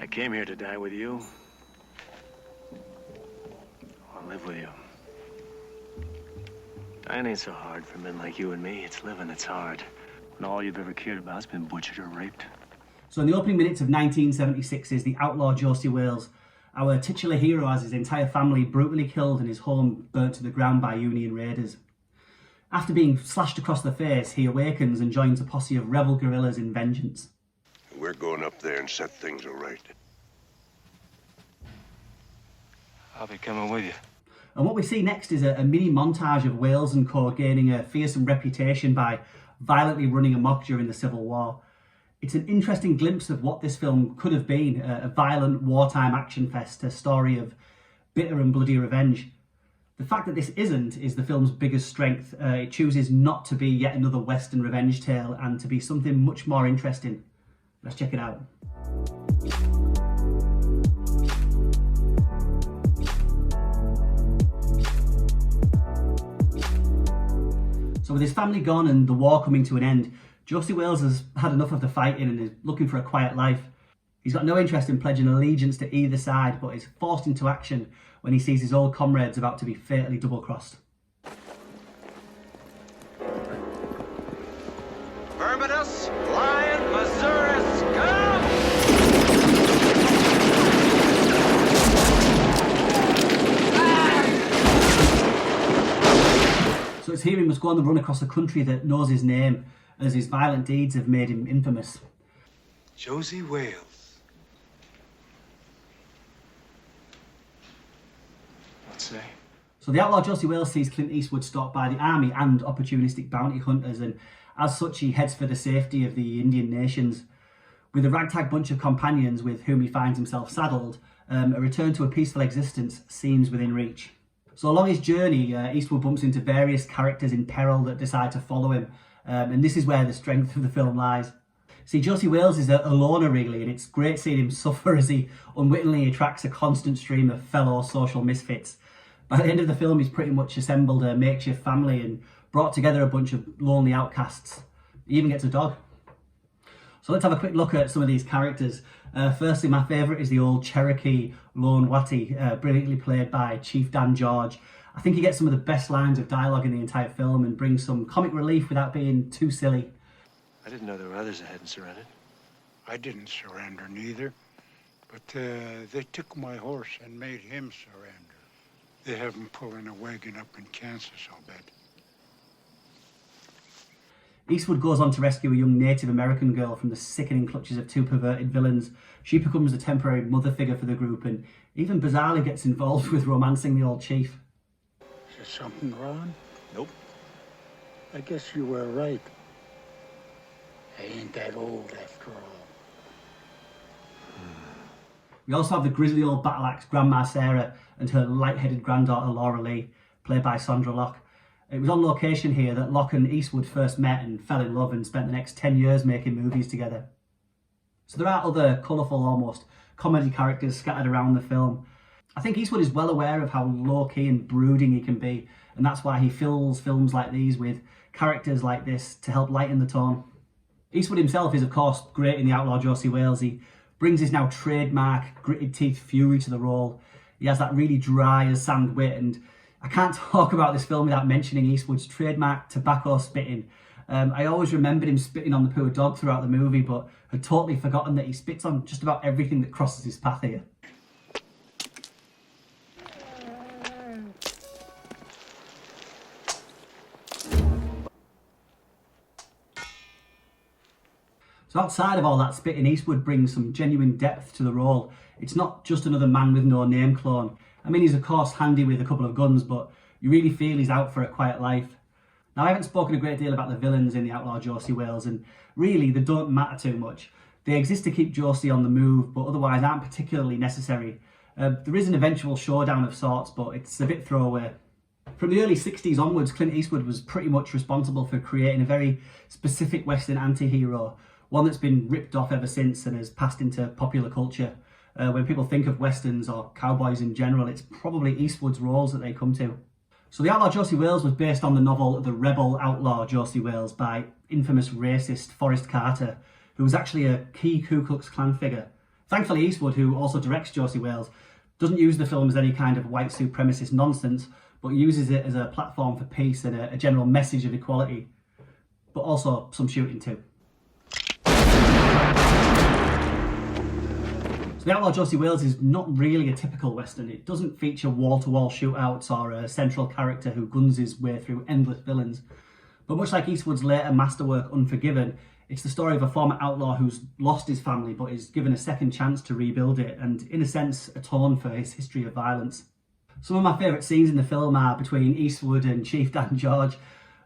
I came here to die with you. I'll live with you. Dying ain't so hard for men like you and me. It's living that's hard. When all you've ever cared about has been butchered or raped. So in the opening minutes of 1976 is the Outlaw Josey Wales. Our titular hero has his entire family brutally killed and his home burnt to the ground by Union raiders. After being slashed across the face, he awakens and joins a posse of rebel guerrillas in vengeance. We're going up there and set things right. I'll be coming with you. And what we see next is a mini montage of Wales and co gaining a fearsome reputation by violently running amok during the Civil War. It's an interesting glimpse of what this film could have been, a violent wartime action fest, a story of bitter and bloody revenge. The fact that this isn't is the film's biggest strength. It chooses not to be yet another Western revenge tale and to be something much more interesting. Let's check it out. So with his family gone and the war coming to an end, Josie Wales has had enough of the fighting and is looking for a quiet life. He's got no interest in pledging allegiance to either side, but is forced into action when he sees his old comrades about to be fatally double-crossed. Terminus, Lion, Missouri, scum! So it's here he must go on the run across a country that knows his name, as his violent deeds have made him infamous. Josie Wales. What's say? So the Outlaw Josey Wales sees Clint Eastwood stalked by the army and opportunistic bounty hunters, and as such he heads for the safety of the Indian nations. With a ragtag bunch of companions with whom he finds himself saddled, a return to a peaceful existence seems within reach. So along his journey, Eastwood bumps into various characters in peril that decide to follow him, and this is where the strength of the film lies. See, Josie Wales is a loner really, and it's great seeing him suffer as he unwittingly attracts a constant stream of fellow social misfits. By the end of the film, he's pretty much assembled a makeshift family and brought together a bunch of lonely outcasts. He even gets a dog. So let's have a quick look at some of these characters. Firstly, my favourite is the old Cherokee Lone Watty, brilliantly played by Chief Dan George. I think he gets some of the best lines of dialogue in the entire film and brings some comic relief without being too silly. I didn't know there were others that hadn't surrendered. I didn't surrender neither, but they took my horse and made him surrender. They have him pulling a wagon up in Kansas, I'll bet. Eastwood goes on to rescue a young Native American girl from the sickening clutches of two perverted villains. She becomes a temporary mother figure for the group and even bizarrely gets involved with romancing the old chief. Is there something wrong? Nope. I guess you were right. I ain't that old after all. We also have the grisly old battle axe Grandma Sarah and her light-headed granddaughter Laura Lee, played by Sondra Locke. It was on location here that Locke and Eastwood first met and fell in love and spent the next 10 years making movies together. So there are other colourful, almost comedy characters scattered around the film. I think Eastwood is well aware of how low-key and brooding he can be, and that's why he fills films like these with characters like this to help lighten the tone. Eastwood himself is of course great in the Outlaw Josey Wales. He brings his now trademark gritted teeth fury to the role. He has that really dry as sand wit, and I can't talk about this film without mentioning Eastwood's trademark tobacco spitting. I always remembered him spitting on the poor dog throughout the movie, but had totally forgotten that he spits on just about everything that crosses his path here. So outside of all that spitting, Eastwood brings some genuine depth to the role. It's not just another man with no name clone. I mean, he's of course handy with a couple of guns, but you really feel he's out for a quiet life. Now, I haven't spoken a great deal about the villains in the Outlaw Josey Wales, and really they don't matter too much. They exist to keep Josie on the move, but otherwise aren't particularly necessary. There is an eventual showdown of sorts, but it's a bit throwaway. From the early 60s onwards, Clint Eastwood was pretty much responsible for creating a very specific Western anti-hero, one that's been ripped off ever since and has passed into popular culture. When people think of Westerns or cowboys in general, it's probably Eastwood's roles that they come to. So the Outlaw Josey Wales was based on the novel The Rebel Outlaw Josey Wales by infamous racist Forrest Carter, who was actually a key Ku Klux Klan figure. Thankfully, Eastwood, who also directs Josie Wales, doesn't use the film as any kind of white supremacist nonsense, but uses it as a platform for peace and a general message of equality, but also some shooting too. So The Outlaw Josey Wales is not really a typical Western. It doesn't feature wall-to-wall shootouts or a central character who guns his way through endless villains. But much like Eastwood's later masterwork Unforgiven, it's the story of a former outlaw who's lost his family but is given a second chance to rebuild it and, in a sense, atone for his history of violence. Some of my favourite scenes in the film are between Eastwood and Chief Dan George.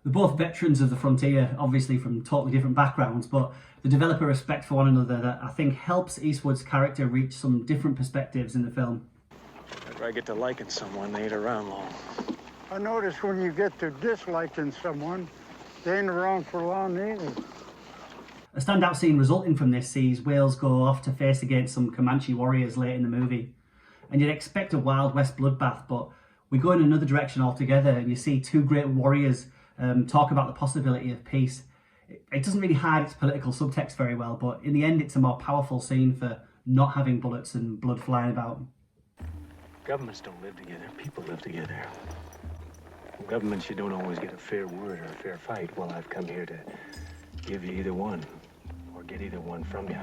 They're both veterans of the frontier, obviously from totally different backgrounds, but they develop a respect for one another that I think helps Eastwood's character reach some different perspectives in the film. After I get to liking someone, they ain't around long. I notice when you get to disliking someone, they ain't around for long either. A standout scene resulting from this sees Wales go off to face against some Comanche warriors late in the movie. And you'd expect a Wild West bloodbath, but we go in another direction altogether and you see two great warriors talk about the possibility of peace. It doesn't really hide its political subtext very well, but in the end it's a more powerful scene for not having bullets and blood flying about. Governments don't live together, people live together. Governments, you don't always get a fair word or a fair fight. Well, I've come here to give you either one, or get either one from you.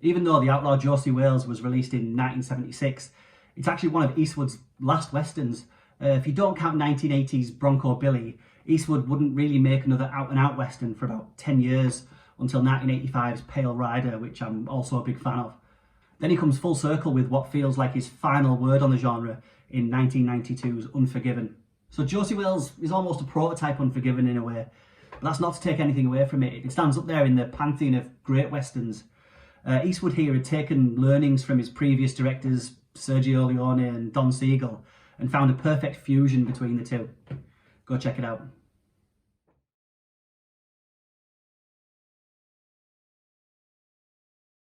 Even though The Outlaw Josey Wales was released in 1976, it's actually one of Eastwood's last westerns. If you don't count 1980's Bronco Billy, Eastwood wouldn't really make another out-and-out western for about 10 years, until 1985's Pale Rider, which I'm also a big fan of. Then he comes full circle with what feels like his final word on the genre in 1992's Unforgiven. So Josie Wales is almost a prototype Unforgiven in a way, but that's not to take anything away from it. It stands up there in the pantheon of great westerns. Eastwood here had taken learnings from his previous directors, Sergio Leone and Don Siegel, and found a perfect fusion between the two. Go check it out.